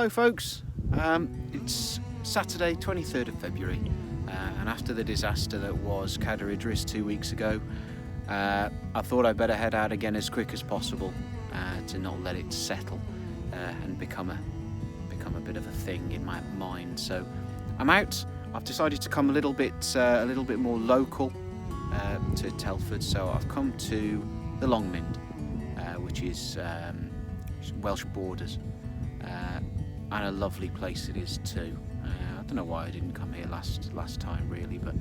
Hello folks, it's Saturday 23rd of February and after the disaster that was Cadair Idris 2 weeks ago, I thought I'd better head out again as quick as possible to not let it settle and become a bit of a thing in my mind. So I'm out. I've decided to come a little bit more local to Telford, so I've come to the Long Mynd, which is Welsh borders. And a lovely place it is too. I don't know why I didn't come here last time really, but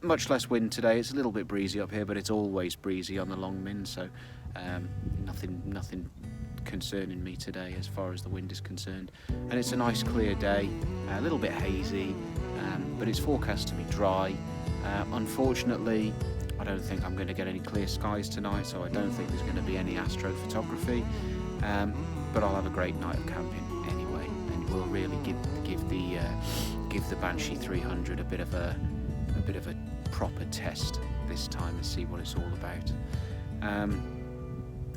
much less wind today. It's a little bit breezy up here, but it's always breezy on the Long Mynd, so nothing concerning me today as far as the wind is concerned. And it's a nice clear day, a little bit hazy, but it's forecast to be dry. Unfortunately, I don't think I'm going to get any clear skies tonight, so I don't think there's going to be any Astro photography. But I'll have a great night of camping anyway, and we'll really give the Banshee 300 a bit of a proper test this time and see what it's all about.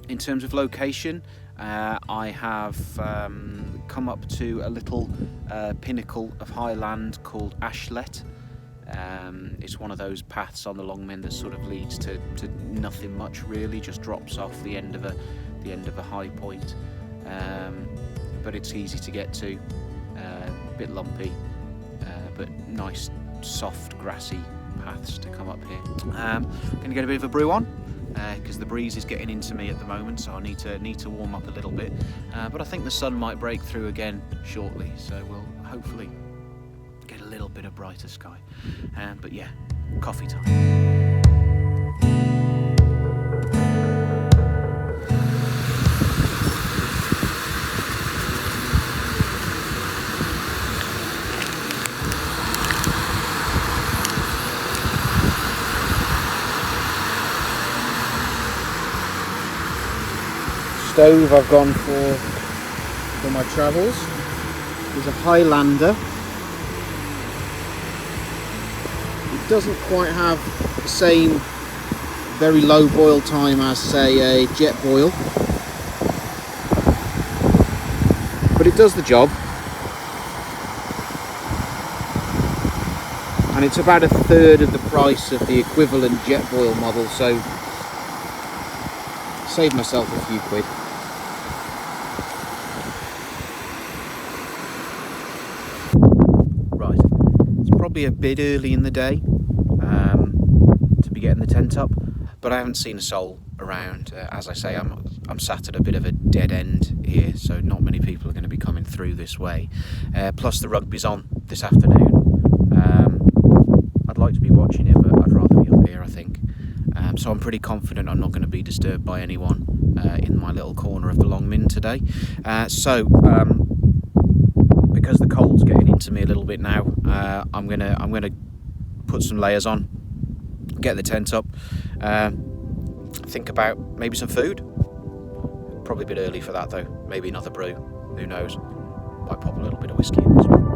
In terms of location, I have come up to a little pinnacle of high land called Ashlet. It's one of those paths on the Long Mynd that sort of leads to nothing much really, just drops off the end of a high point, but it's easy to get to, a bit lumpy, but nice soft grassy paths to come up here. I'm going to get a bit of a brew on because the breeze is getting into me at the moment, so I need to warm up a little bit, but I think the sun might break through again shortly, so we'll hopefully get a little bit of brighter sky. But yeah, coffee time. Stove I've gone for my travels is a Highlander. It doesn't quite have the same very low boil time as, say, a jet boil, but it does the job, and it's about a third of the price of the equivalent jet boil model, so saved myself a few quid. Right, it's probably a bit early in the day to be getting the tent up, but I haven't seen a soul around. As I say, I'm sat at a bit of a dead end here, so not many people are going to be coming through this way. Plus the rugby's on this afternoon. I'd like to be watching it, but I'd rather be up here, I think. So I'm pretty confident I'm not going to be disturbed by anyone in my little corner of the Long Mynd today. Because the cold's getting into me a little bit now, I'm gonna put some layers on, get the tent up, think about maybe some food. Probably a bit early for that though. Maybe another brew. Who knows? Might pop a little bit of whiskey in this one.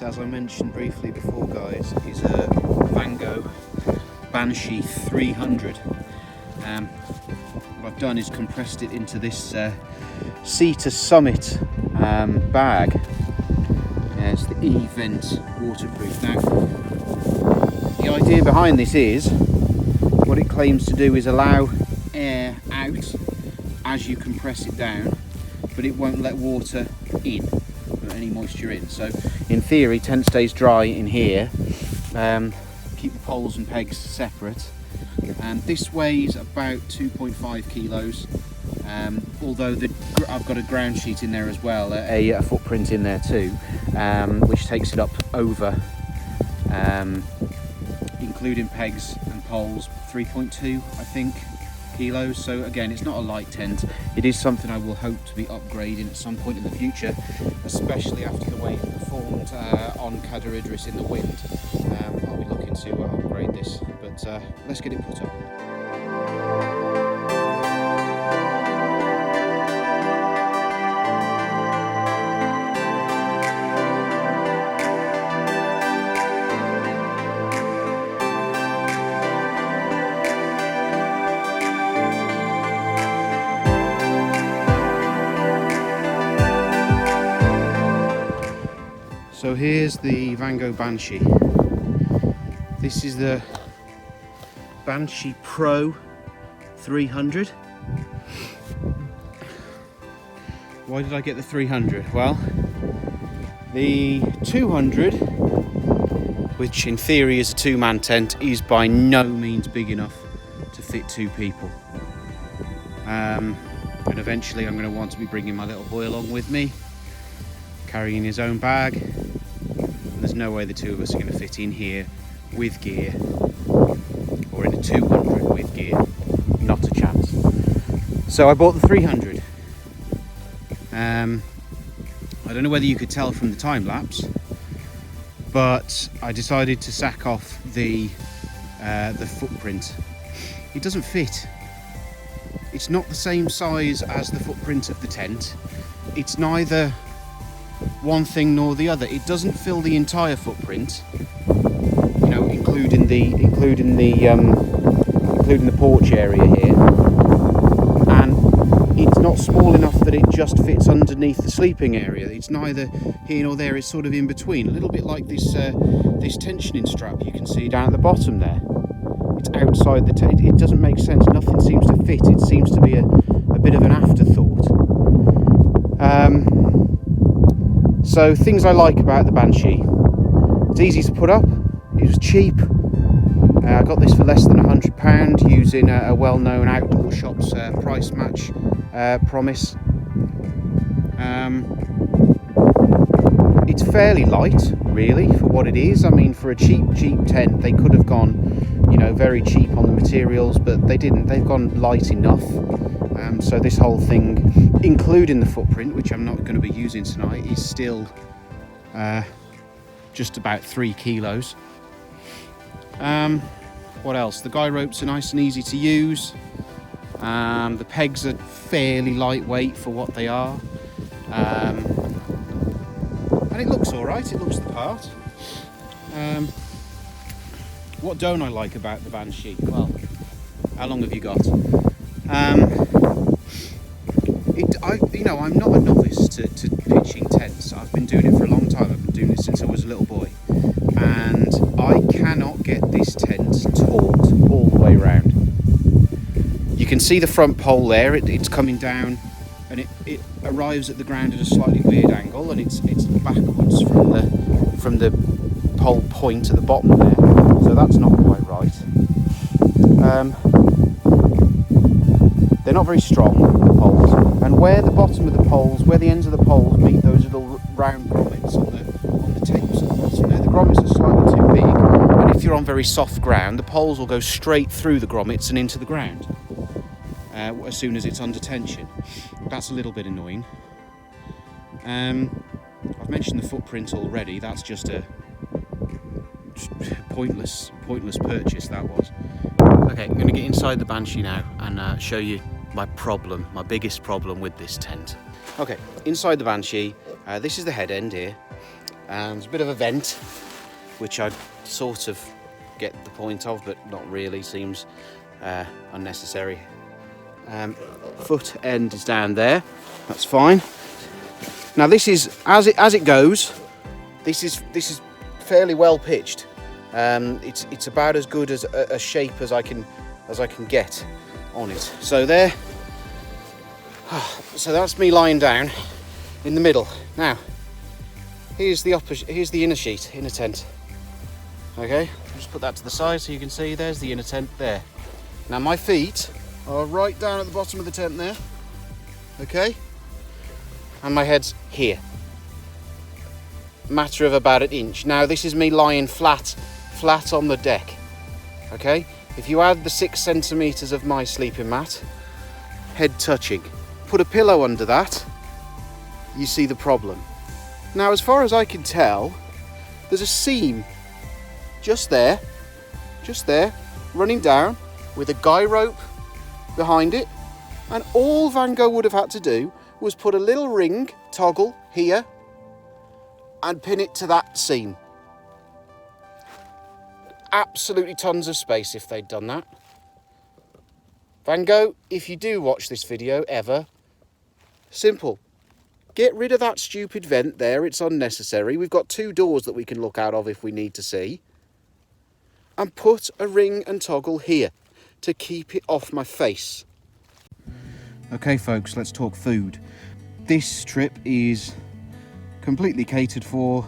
As I mentioned briefly before, guys, is a Vango Banshee 300. What I've done is compressed it into this Sea to Summit bag. It's the E-Vent waterproof. Now, the idea behind this is, what it claims to do is allow air out as you compress it down, but it won't let water in, or any moisture in. So in theory, tent stays dry in here. Keep the poles and pegs separate. This weighs about 2.5 kilos. Although I've got a ground sheet in there as well, a footprint in there too, which takes it up over, including pegs and poles, 3.2 I think. kilos. So again, it's not a light tent. It is something I will hope to be upgrading at some point in the future, especially after the way it performed on Cadair Idris in the wind. I'll be looking to upgrade this, but let's get it put up. So here's the Vango Banshee. This is the Banshee Pro 300. Why did I get the 300? Well, the 200, which in theory is a two-man tent, is by no means big enough to fit two people. And eventually I'm going to want to be bringing my little boy along with me, carrying his own bag. There's no way the two of us are going to fit in here with gear, or in a 200 with gear. Not a chance. So I bought the 300. I don't know whether you could tell from the time lapse, but I decided to sack off the footprint. It doesn't fit. It's not the same size as the footprint of the tent. It's neither one thing nor the other. It doesn't fill the entire footprint, you know, including the porch area here, and it's not small enough that it just fits underneath the sleeping area. It's neither here nor there. It's sort of in between, a little bit like this this tensioning strap you can see down at the bottom there. It's outside the tent. It doesn't make sense. Nothing seems to fit. It seems to be a bit of an afterthought. So things I like about the Banshee: it's easy to put up, it was cheap. I got this for less than £100 using a well-known outdoor shop's price match promise. It's fairly light, really, for what it is. I mean, for a cheap tent, they could have gone, you know, very cheap on the materials, but they didn't. They've gone light enough. So this whole thing, including the footprint, which I'm not going to be using tonight, is still just about 3 kilos. What else? The guy ropes are nice and easy to use. The pegs are fairly lightweight for what they are. And it looks alright, it looks the part. What don't I like about the Banshee? Well, how long have you got? I'm not a novice to pitching tents. I've been doing it for a long time. I've been doing it since I was a little boy, and I cannot get this tent taut all the way around. You can see the front pole there. It's coming down, and it arrives at the ground at a slightly weird angle, and it's backwards from the pole point at the bottom there. So that's not quite right. They're not very strong, the poles, and where the bottom of the poles, where the ends of the poles meet those little round grommets on the tapes at the bottom there, the grommets are slightly too big, and if you're on very soft ground, the poles will go straight through the grommets and into the ground as soon as it's under tension. That's a little bit annoying. I've mentioned the footprint already. That's just a pointless purchase, that was. Okay, I'm going to get inside the Banshee now and show you my biggest problem with this tent. Okay, inside the Banshee, this is the head end here, and there's a bit of a vent, which I sort of get the point of, but not really, seems unnecessary. Foot end is down there, that's fine. Now this is, as it goes, this is fairly well pitched. It's about as good as a shape as I can get on it. So there. So that's me lying down in the middle. Now, here's the inner sheet, inner tent. Okay, I'll just put that to the side so you can see. There's the inner tent there. Now my feet are right down at the bottom of the tent there. Okay, and my head's here. Matter of about an inch. Now this is me lying flat on the deck. Okay, If you add the 6 centimetres of my sleeping mat, head touching, put a pillow under that, you see the problem. Now, as far as I can tell, there's a seam just there, running down with a guy rope behind it. And all Vango would have had to do was put a little ring toggle here and pin it to that seam. Absolutely tons of space if they'd done that. Vango, if you do watch this video ever, simple. Get rid of that stupid vent there, it's unnecessary. We've got 2 doors that we can look out of if we need to see. And put a ring and toggle here to keep it off my face. Okay folks, let's talk food. This trip is completely catered for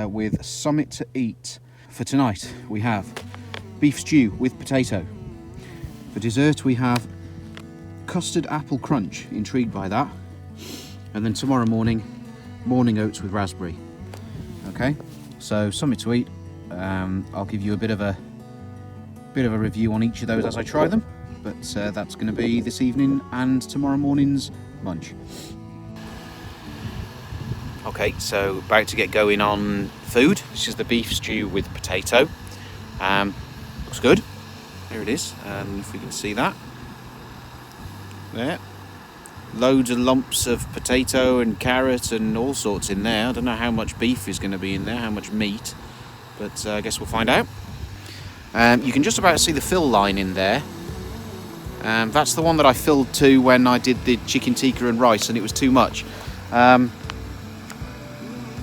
with something to eat. For tonight we have beef stew with potato. For dessert we have custard apple crunch, intrigued by that. And then tomorrow morning, morning oats with raspberry. Okay, so something to eat. I'll give you a bit of a review on each of those as I try them, but that's going to be this evening and tomorrow morning's munch. Okay, so about to get going on food. This is the beef stew with potato. Looks good. There it is, and if we can see that. There. Loads of lumps of potato and carrot and all sorts in there. I don't know how much beef is going to be in there, how much meat, but I guess we'll find out. You can just about see the fill line in there. That's the one that I filled to when I did the chicken tikka and rice, and it was too much.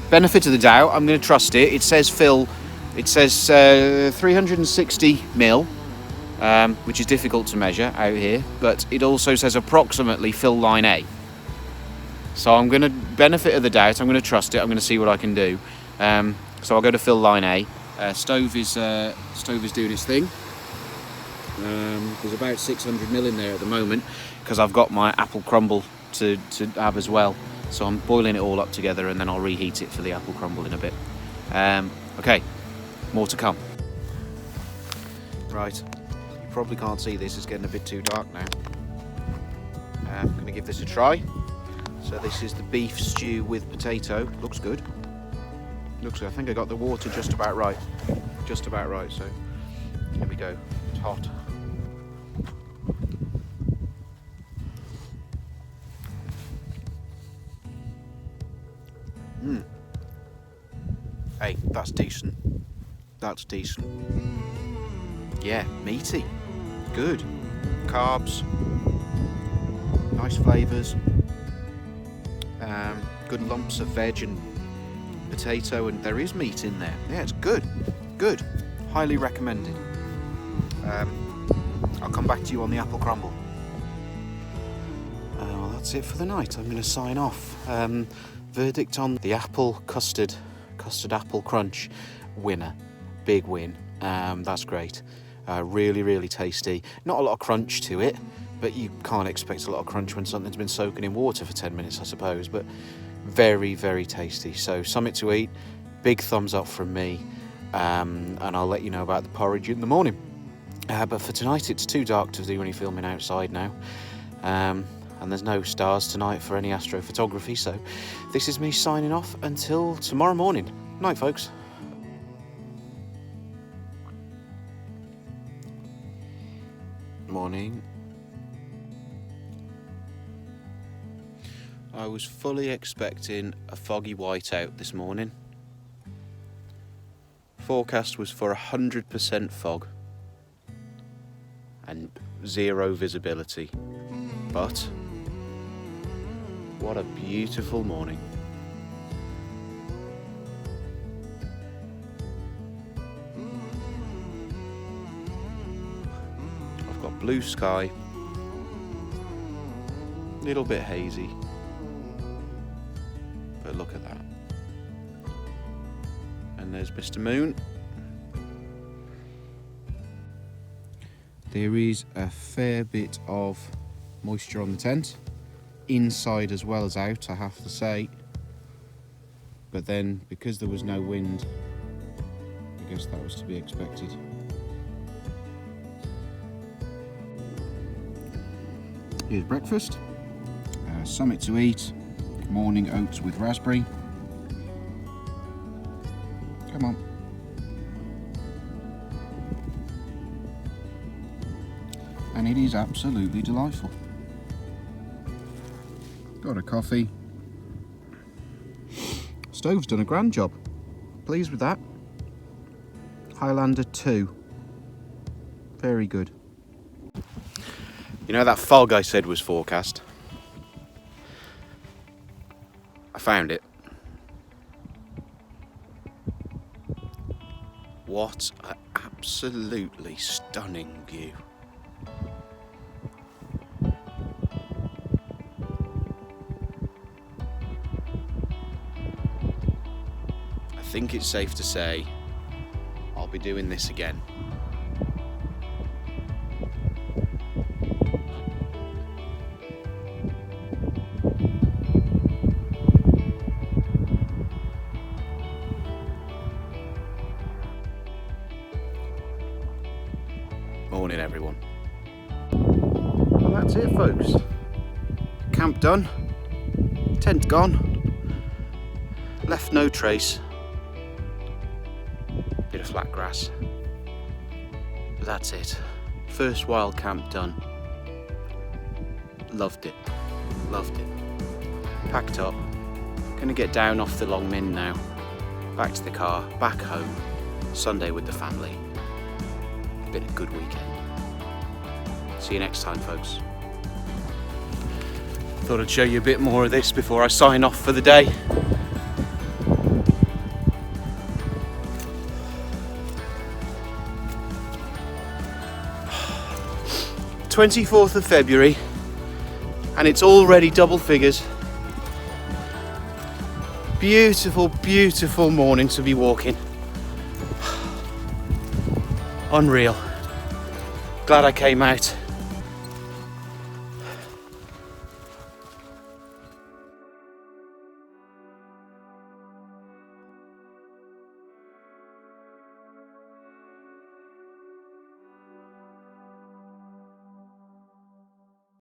Benefit of the doubt, I'm going to trust it. It says fill, it says 360 mil, which is difficult to measure out here, but it also says approximately fill line A. So I'm going to, benefit of the doubt, I'm going to trust it, I'm going to see what I can do. So I'll go to fill line A. Stove is doing its thing. There's about 600 mil in there at the moment because I've got my apple crumble to have as well. So I'm boiling it all up together and then I'll reheat it for the apple crumble in a bit. Okay, more to come. Right, you probably can't see this, it's getting a bit too dark now. I'm going to give this a try. So this is the beef stew with potato. Looks good. Looks good. I think I got the water just about right. Just about right, so here we go. It's hot. Hey, that's decent. That's decent. Yeah, meaty. Good. Carbs. Nice flavours. Good lumps of veg and potato, and there is meat in there. Yeah, it's good. Good. Highly recommended. I'll come back to you on the apple crumble. Well, that's it for the night. I'm going to sign off. Verdict on the apple custard apple crunch winner. Big win. That's great. Really, really tasty. Not a lot of crunch to it, but you can't expect a lot of crunch when something's been soaking in water for 10 minutes, I suppose. But very, very tasty. So something to eat. Big thumbs up from me. And I'll let you know about the porridge in the morning. But for tonight, it's too dark to do any filming outside now. And there's no stars tonight for any astrophotography, so this is me signing off until tomorrow morning. Night, folks. Morning. I was fully expecting a foggy whiteout this morning. Forecast was for 100% fog and zero visibility, but what a beautiful morning. I've got blue sky, little bit hazy, but look at that. And there's Mr. Moon. There is a fair bit of moisture on the tent, inside as well as out, I have to say. But then, because there was no wind, I guess that was to be expected. Here's breakfast. Something to eat. Morning oats with raspberry. Come on. And it is absolutely delightful. Got a coffee. Stove's done a grand job. Pleased with that. Highlander 2. Very good. You know that fog I said was forecast? I found it. What an absolutely stunning view. I think it's safe to say I'll be doing this again. Morning, everyone. Well, that's it, folks. Camp done, tent gone, left no trace. Bit of flat grass. But that's it. First wild camp done. Loved it. Loved it. Packed up. Gonna get down off the Long Mynd now. Back to the car, back home. Sunday with the family. Been a good weekend. See you next time, folks. Thought I'd show you a bit more of this before I sign off for the day. '24th of February, and it's already double figures. Beautiful, beautiful morning to be walking. Unreal. Glad I came out.